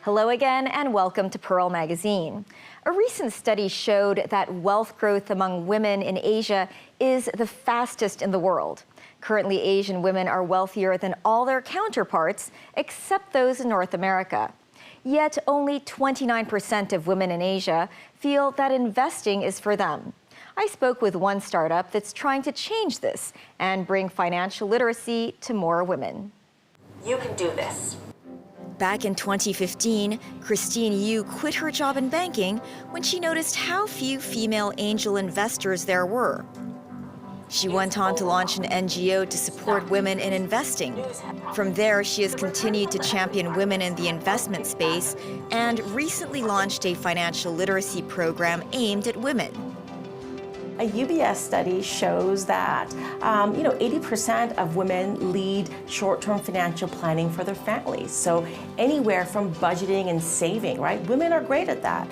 Hello again and welcome to Pearl Magazine. A recent study showed that wealth growth among women in Asia is the fastest in the world. Currently, Asian women are wealthier than all their counterparts, except those in North America. Yet only 29% of women in Asia feel that investing is for them. I spoke with one startup that's trying to change this and bring financial literacy to more women. You can do this. Back in 2015, Christine Yu quit her job in banking when she noticed how few female angel investors there were. She went on to launch an NGO to support women in investing. From there, she has continued to champion women in the investment space and recently launched a financial literacy program aimed at women. A UBS study shows that 80% of women lead short-term financial planning for their families. So anywhere from budgeting and saving, right? Women are great at that.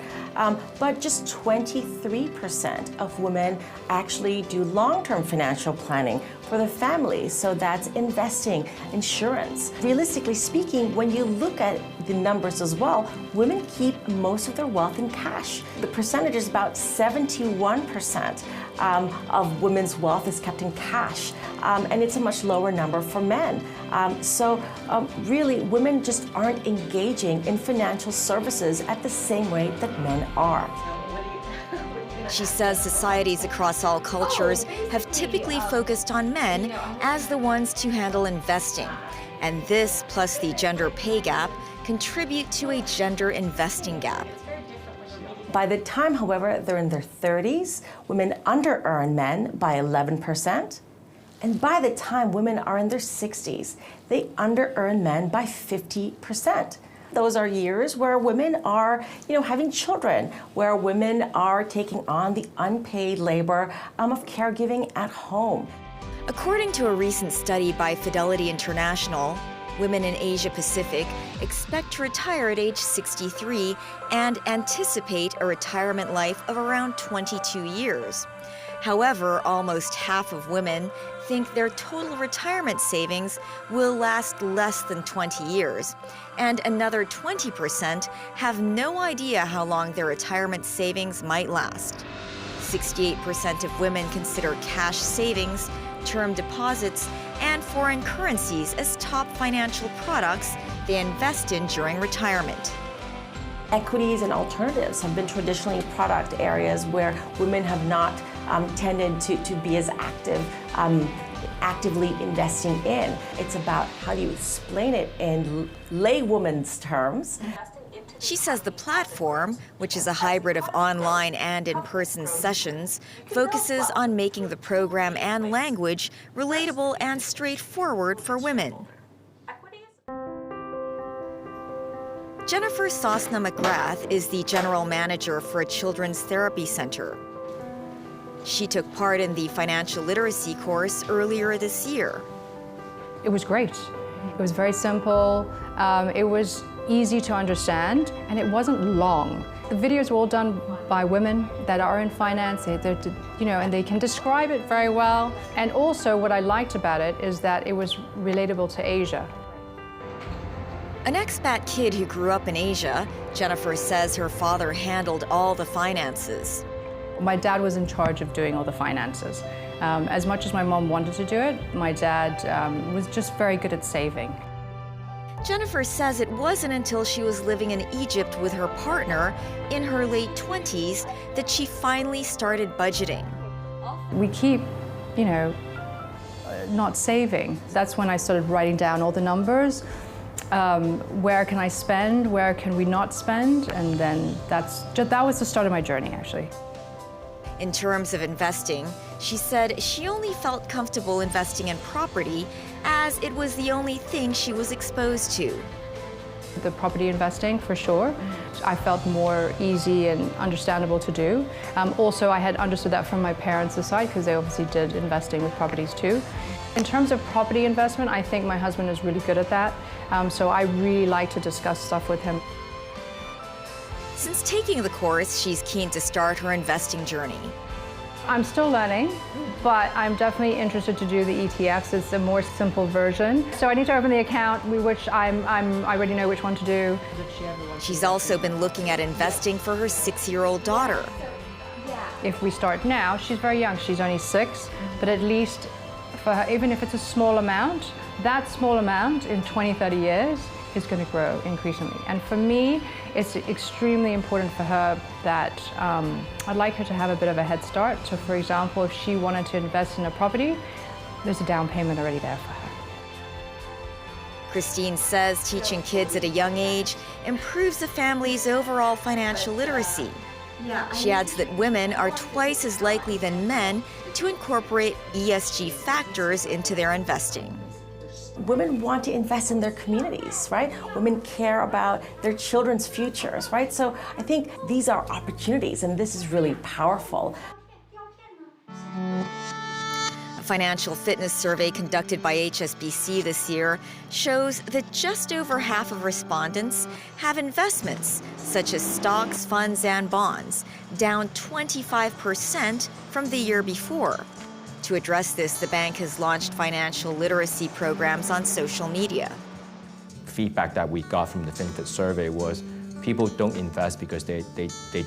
But just 23% of women actually do long-term financial planning for their families. So that's investing, insurance. Realistically speaking, when you look at the numbers as well, women keep most of their wealth in cash. The percentage is about 71% of women's wealth is kept in cash, and it's a much lower number for men. Really, women just aren't engaging in financial services at the same way that men are. She says societies across all cultures have typically focused on men as the ones to handle investing. And this, plus the gender pay gap, contribute to a gender investing gap. By the time, however, they're in their 30s, women under-earn men by 11%. And by the time women are in their 60s, they under-earn men by 50%. Those are years where women are, having children, where women are taking on the unpaid labor of caregiving at home. According to a recent study by Fidelity International, women in Asia Pacific expect to retire at age 63 and anticipate a retirement life of around 22 years. However, almost half of women think their total retirement savings will last less than 20 years, and another 20% have no idea how long their retirement savings might last. 68% of women consider cash savings, term deposits, and foreign currencies as top financial products they invest in during retirement. Equities and alternatives have been traditionally product areas where women have not tended to be as actively investing in. It's about how do you explain it in laywoman's terms. She says the platform, which is a hybrid of online and in-person sessions, focuses on making the program and language relatable and straightforward for women. Jennifer Sosna McGrath is the general manager for a children's therapy center. She took part in the financial literacy course earlier this year. It was great. It was very simple. It was easy to understand, and it wasn't long. The videos were all done by women that are in finance, and they can describe it very well. And also, what I liked about it is that it was relatable to Asia. An expat kid who grew up in Asia, Jennifer says her father handled all the finances. My dad was in charge of doing all the finances. As much as my mom wanted to do it, my dad was just very good at saving. Jennifer says it wasn't until she was living in Egypt with her partner in her late 20s that she finally started budgeting. We keep, not saving. That's when I started writing down all the numbers. Where can I spend? Where can we not spend? And then that was the start of my journey, actually. In terms of investing, she said she only felt comfortable investing in property as it was the only thing she was exposed to. The property investing, for sure. I felt more easy and understandable to do. Also, I had understood that from my parents' side because they obviously did investing with properties too. In terms of property investment, I think my husband is really good at that. So I really like to discuss stuff with him. Since taking the course, she's keen to start her investing journey. I'm still learning, but I'm definitely interested to do the ETFs. It's a more simple version. So I need to open the account, which I already know which one to do. She's also been looking at investing for her 6-year-old daughter. If we start now, she's very young, she's only 6, but at least for her, even if it's a small amount, that small amount in 20, 30 years is going to grow increasingly. And for me, it's extremely important for her that I'd like her to have a bit of a head start. So for example, if she wanted to invest in a property, there's a down payment already there for her. Christine says teaching kids at a young age improves a family's overall financial literacy. She adds that women are twice as likely than men to incorporate ESG factors into their investing. Women want to invest in their communities, right? Women care about their children's futures, right? So I think these are opportunities, and this is really powerful. A financial fitness survey conducted by HSBC this year shows that just over half of respondents have investments, such as stocks, funds, and bonds, down 25% from the year before. To address this, the bank has launched financial literacy programs on social media. Feedback that we got from the FinFit survey was people don't invest because they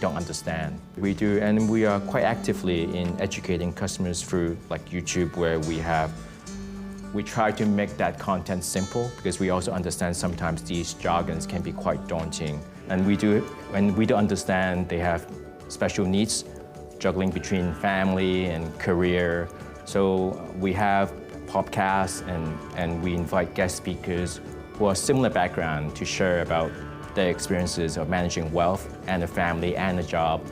don't understand. We do, and we are quite actively in educating customers through like YouTube, where we try to make that content simple, because we also understand sometimes these jargons can be quite daunting. And when we do understand they have special needs, juggling between family and career. So we have podcasts and we invite guest speakers who are similar background to share about their experiences of managing wealth and a family and a job.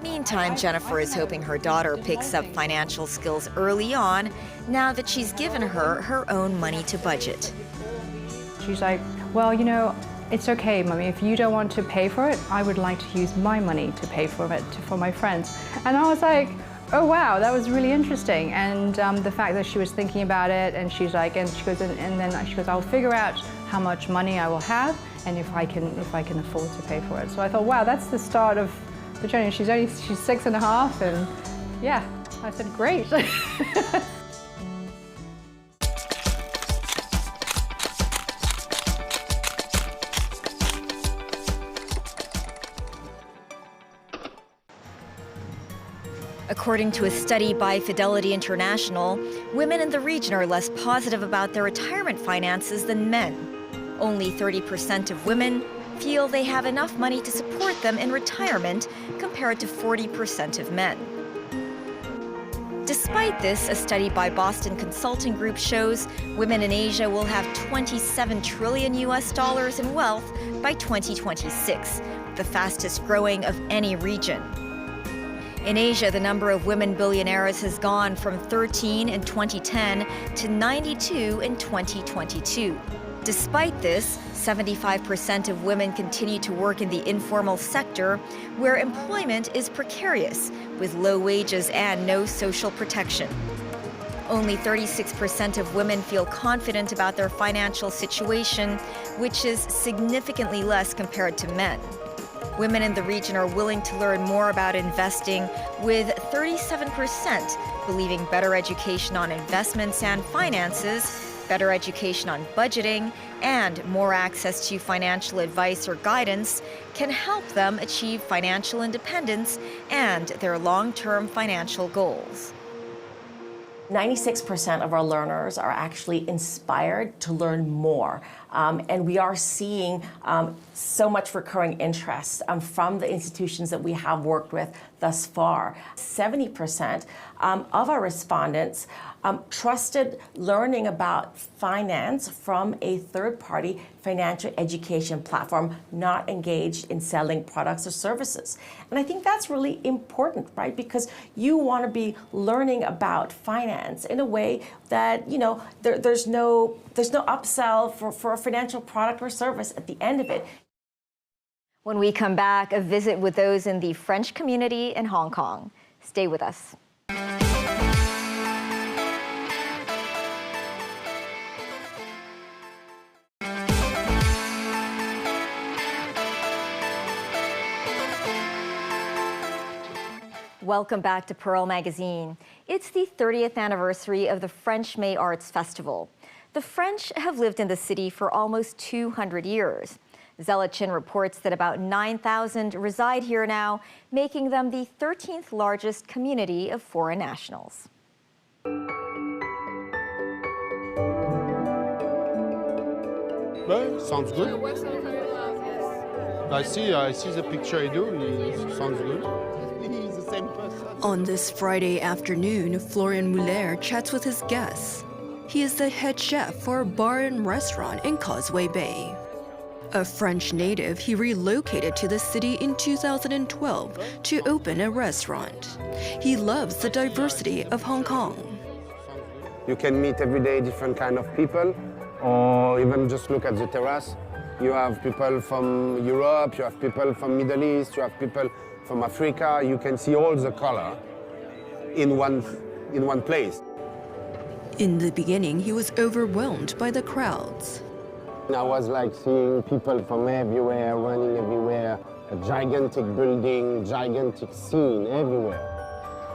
Meantime, Jennifer is hoping her daughter picks up financial skills early on, now that she's given her her own money to budget. She's like, well, you know, it's okay, Mummy, if you don't want to pay for it, I would like to use my money to pay for it for my friends. And I was like, oh wow, that was really interesting. And the fact that she was thinking about it, and she's like, and she goes, and then she goes, I'll figure out how much money I will have and if I can afford to pay for it. So I thought, wow, that's the start of the journey. She's 6.5, and yeah, I said, great. According to a study by Fidelity International, women in the region are less positive about their retirement finances than men. Only 30% of women feel they have enough money to support them in retirement, compared to 40% of men. Despite this, a study by Boston Consulting Group shows women in Asia will have $27 trillion in wealth by 2026, the fastest growing of any region. In Asia, the number of women billionaires has gone from 13 in 2010 to 92 in 2022. Despite this, 75% of women continue to work in the informal sector, where employment is precarious, with low wages and no social protection. Only 36% of women feel confident about their financial situation, which is significantly less compared to men. Women in the region are willing to learn more about investing, with 37% believing better education on investments and finances, better education on budgeting, and more access to financial advice or guidance can help them achieve financial independence and their long-term financial goals. 96% of our learners are actually inspired to learn more. And we are seeing so much recurring interest from the institutions that we have worked with thus far. 70% of our respondents trusted learning about finance from a third-party financial education platform, not engaged in selling products or services. And I think that's really important, right? Because you want to be learning about finance in a way that, you know, there's no upsell for a financial product or service at the end of it. When we come back, a visit with those in the French community in Hong Kong. Stay with us. Welcome back to Pearl Magazine. It's the 30th anniversary of the French May Arts Festival. The French have lived in the city for almost 200 years. Zella Chin reports that about 9,000 reside here now, making them the 13th largest community of foreign nationals. Well, sounds good. I see the picture you do, it sounds good. He's the same person. On this Friday afternoon, Florian Muller chats with his guests. He is the head chef for a bar and restaurant in Causeway Bay. A French native, he relocated to the city in 2012 to open a restaurant. He loves the diversity of Hong Kong. You can meet every day different kind of people, or even just look at the terrace. You have people from Europe, you have people from Middle East, you have people from Africa. You can see all the color in one place. In the beginning, he was overwhelmed by the crowds. I was like seeing people from everywhere, running everywhere, a gigantic building, gigantic scene everywhere.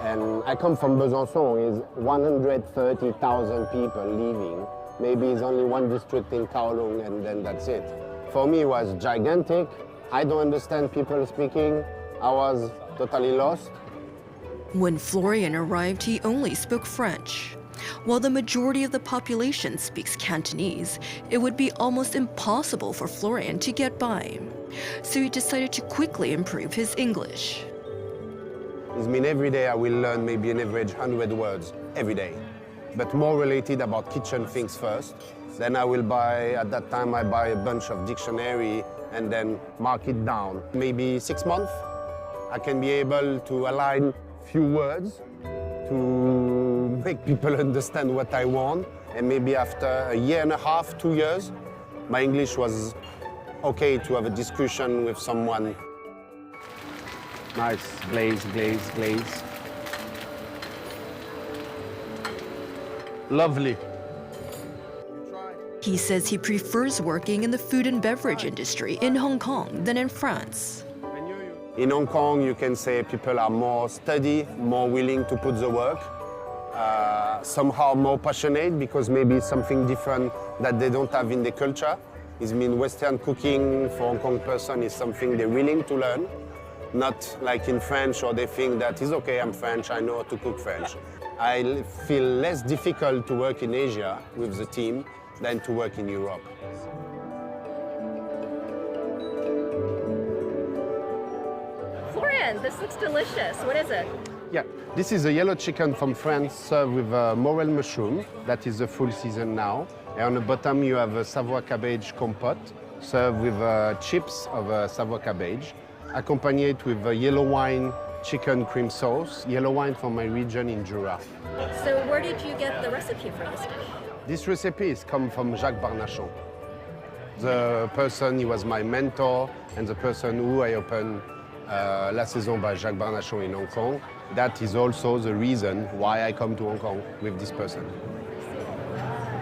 And I come from Besançon, it's 130,000 people living. Maybe it's only one district in Kowloon and then that's it. For me, it was gigantic. I don't understand people speaking. I was totally lost. When Florian arrived, he only spoke French. While the majority of the population speaks Cantonese, it would be almost impossible for Florian to get by. So he decided to quickly improve his English. It means every day I will learn maybe an average 100 words every day, but more related about kitchen things first. Then I will buy, at that time I buy a bunch of dictionary and then mark it down. Maybe 6 months, I can be able to align few words to make people understand what I want. And maybe after a year and a half, 2 years, my English was okay to have a discussion with someone. Nice, glaze, glaze, glaze. Lovely. He says he prefers working in the food and beverage industry in Hong Kong than in France. In Hong Kong, you can say people are more steady, more willing to put the work, somehow more passionate because maybe it's something different that they don't have in their culture. It means Western cooking for Hong Kong person is something they're willing to learn, not like in French or they think that it's okay, I'm French, I know how to cook French. I feel less difficult to work in Asia with the team than to work in Europe. Florian, this looks delicious. What is it? Yeah, this is a yellow chicken from France served with morel mushroom. That is the full season now. And on the bottom you have a Savoy cabbage compote served with chips of Savoy cabbage, accompanied with a yellow wine chicken cream sauce, yellow wine from my region in Jura. So where did you get the recipe for this dish? This recipe is come from Jacques Barnachon. The person, he was my mentor, and the person who I opened La Saison by Jacques Barnachon in Hong Kong. That is also the reason why I come to Hong Kong with this person.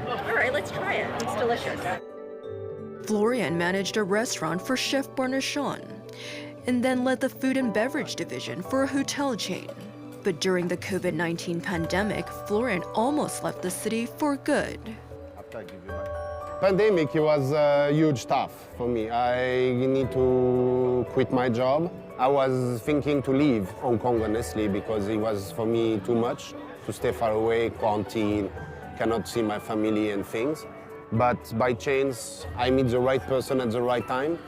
All right, let's try it. It's delicious. Florian managed a restaurant for Chef Barnachon and then led the food and beverage division for a hotel chain. But during the COVID-19 pandemic, Florian almost left the city for good. Pandemic, it was huge tough for me. I need to quit my job. I was thinking to leave Hong Kong, honestly, because it was for me too much to stay far away, quarantine, cannot see my family and things. But by chance, I meet the right person at the right time,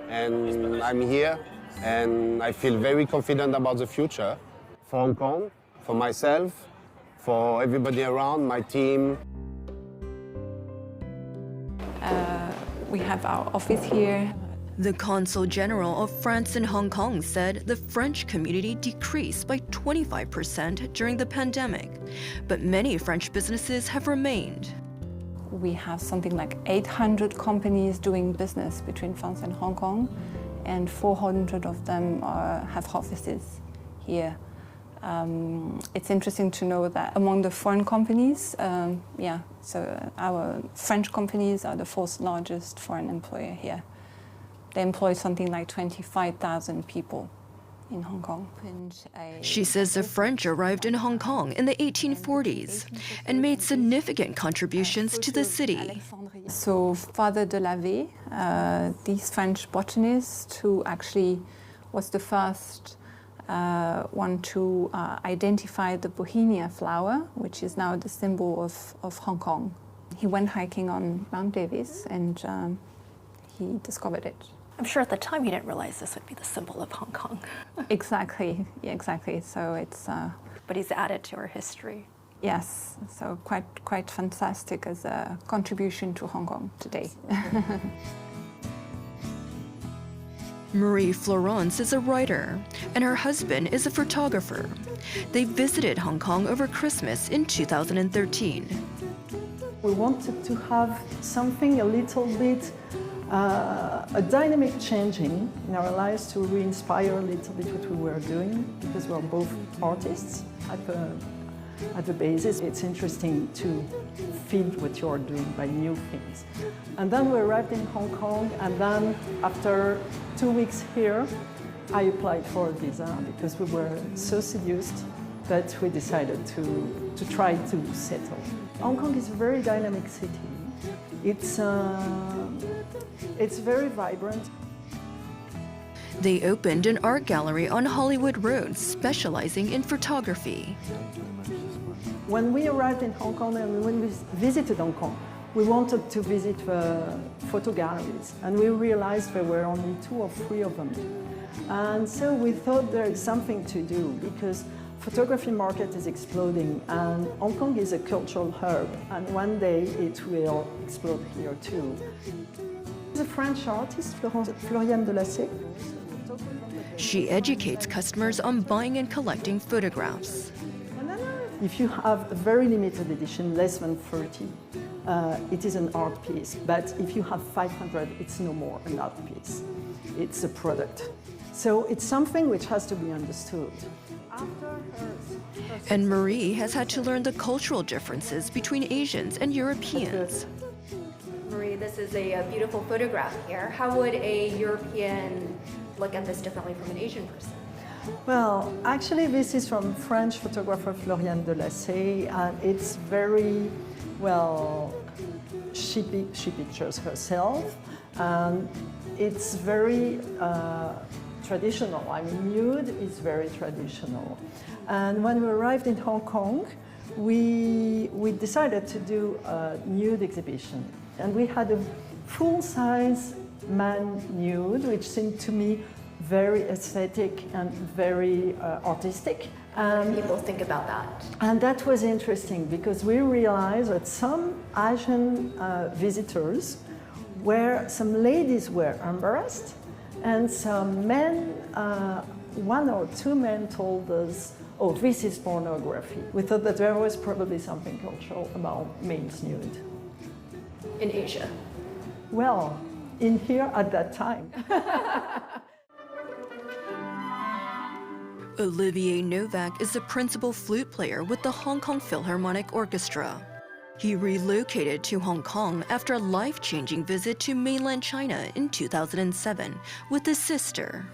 and I'm here, and I feel very confident about the future. For Hong Kong, for myself, for everybody around, my team. We have our office here. The Consul General of France in Hong Kong said the French community decreased by 25% during the pandemic, but many French businesses have remained. We have something like 800 companies doing business between France and Hong Kong, and 400 of them have offices here. It's interesting to know that among the foreign companies, so our French companies are the fourth largest foreign employer here. They employ something like 25,000 people in Hong Kong. She says the French arrived in Hong Kong in the 1840s and made significant contributions to the city. So Father de Lavey, this French botanist who actually was the first one to identify the Bauhinia flower, which is now the symbol of Hong Kong. He went hiking on Mount Davis and he discovered it. I'm sure at the time you didn't realize this would be the symbol of Hong Kong. Exactly, yeah, exactly. So it's. But he's added to our history. Yes, so quite fantastic as a contribution to Hong Kong today. Marie Florence is a writer, and her husband is a photographer. They visited Hong Kong over Christmas in 2013. We wanted to have something a little bit, a dynamic changing in our lives to re-inspire a little bit what we were doing, because we're both artists at the basis. It's interesting to feel what you're doing by new things. And then we arrived in Hong Kong, and then after 2 weeks here, I applied for a visa because we were so seduced that we decided to try to settle. Hong Kong is a very dynamic city. It's very vibrant. They opened an art gallery on Hollywood Road specializing in photography. When we arrived in Hong Kong and when we visited Hong Kong, we wanted to visit the photo galleries, and we realized there were only 2 or 3 of them. And so we thought there is something to do because photography market is exploding, and Hong Kong is a cultural hub, and one day it will explode here too. The French artist, Floriane de Lassay. She educates customers on buying and collecting photographs. If you have a very limited edition, less than 30, it is an art piece. But if you have 500, it's no more an art piece. It's a product. So it's something which has to be understood. And Marie has had to learn the cultural differences between Asians and Europeans. Marie, this is a beautiful photograph here. How would a European look at this differently from an Asian person? Well, actually, this is from French photographer Floriane de Lassay, and it's very, well, she pictures herself, and it's very traditional. I mean, nude is very traditional. And when we arrived in Hong Kong, we decided to do a nude exhibition. And we had a full-size man nude, which seemed to me very aesthetic and very artistic. And people think about that. And that was interesting because we realized that some Asian visitors where some ladies were embarrassed and some men, 1 or 2 men told us, oh, this is pornography. We thought that there was probably something cultural about men's nude. In Asia? Well, in here at that time. Olivier Novak is the principal flute player with the Hong Kong Philharmonic Orchestra. He relocated to Hong Kong after a life-changing visit to mainland China in 2007 with his sister.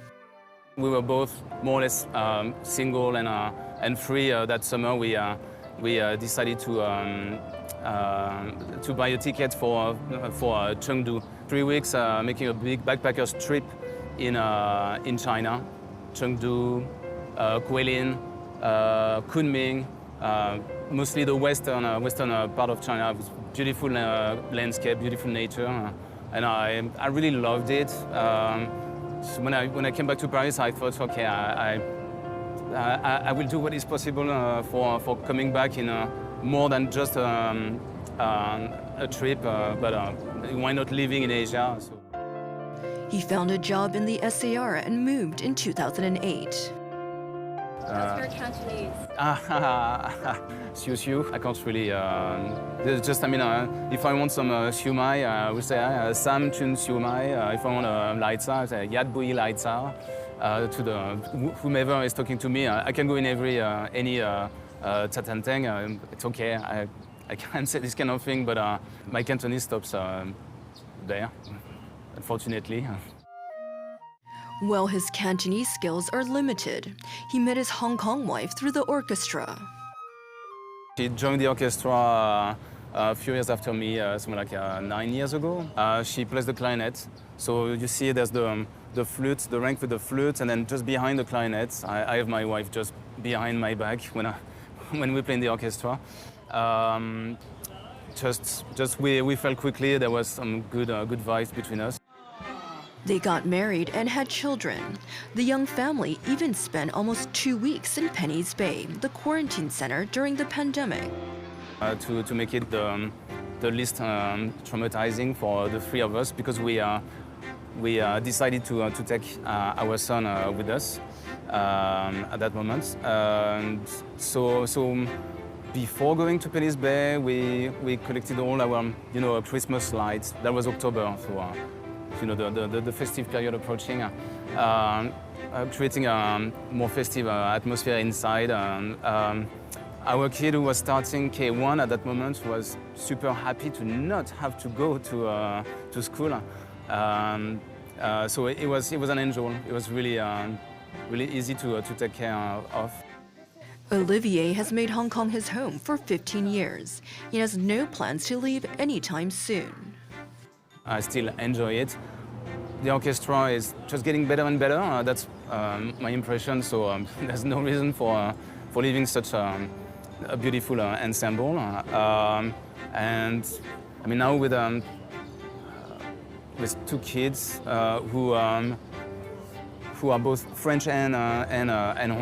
We were both more or less single and free. That summer we decided to buy a ticket for Chengdu. 3 weeks making a big backpackers trip in China. Chengdu, Guilin, Kunming, mostly the western part of China with beautiful landscape, beautiful nature, and I really loved it. So when I came back to Paris, I thought, okay, I will do what is possible for coming back in more than just a trip, but why not living in Asia? So. He found a job in the SAR and moved in 2008. That's your Cantonese. Siu siu. I can't really. Just, I mean, if I want some siu mai, I would say Sam chun siu mai. If I want a lai tsa, I say Yat bui lai tsa. To the whomever is talking to me, I can go in any tatanteng. It's okay. I can't say this kind of thing, but my Cantonese stops there, unfortunately. While his Cantonese skills are limited, he met his Hong Kong wife through the orchestra. She joined the orchestra a few years after me, something like 9 years ago. She plays the clarinet. So you see there's the flute, the rank with the flute, and then just behind the clarinet, I have my wife just behind my back when we play in the orchestra. We felt quickly there was some good vibes between us. They got married and had children. The young family even spent almost 2 weeks in Penny's Bay, the quarantine center during the pandemic. To make it the least traumatizing for the three of us, because we decided to take our son with us at that moment. And so before going to Penny's Bay, we collected all our Christmas lights. That was October, so the festive period approaching, creating a more festive atmosphere inside. Our kid, who was starting K1 at that moment, was super happy to not have to go to school. So it was an angel. It was really easy to take care of. Olivier has made Hong Kong his home for 15 years. He has no plans to leave anytime soon. I still enjoy it. The orchestra is just getting better and better. That's my impression. So there's no reason for leaving such a beautiful ensemble. And I mean, now with 2 kids who are both French and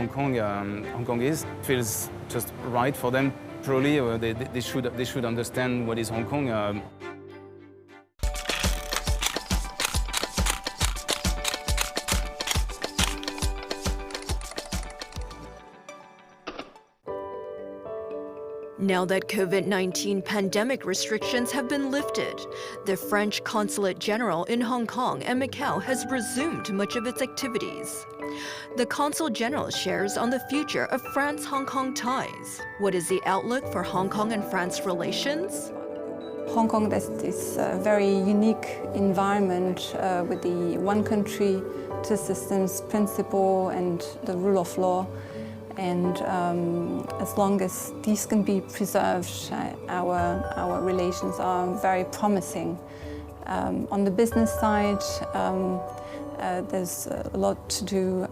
Hongkongese, feels just right for them. Probably they should understand what is Hong Kong. Now that COVID-19 pandemic restrictions have been lifted, the French Consulate General in Hong Kong and Macau has resumed much of its activities. The Consul General shares on the future of France-Hong Kong ties. What is the outlook for Hong Kong and France relations? Hong Kong is this very unique environment with the one country, two systems principle and the rule of law. And as long as these can be preserved, our relations are very promising. On the business side, there's a lot to do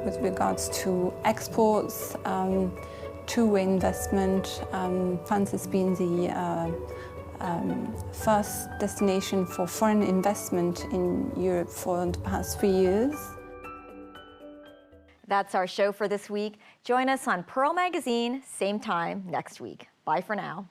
with regards to exports, two-way investment. France has been the first destination for foreign investment in Europe for the past 3 years. That's our show for this week. Join us on Pearl Magazine, same time next week. Bye for now.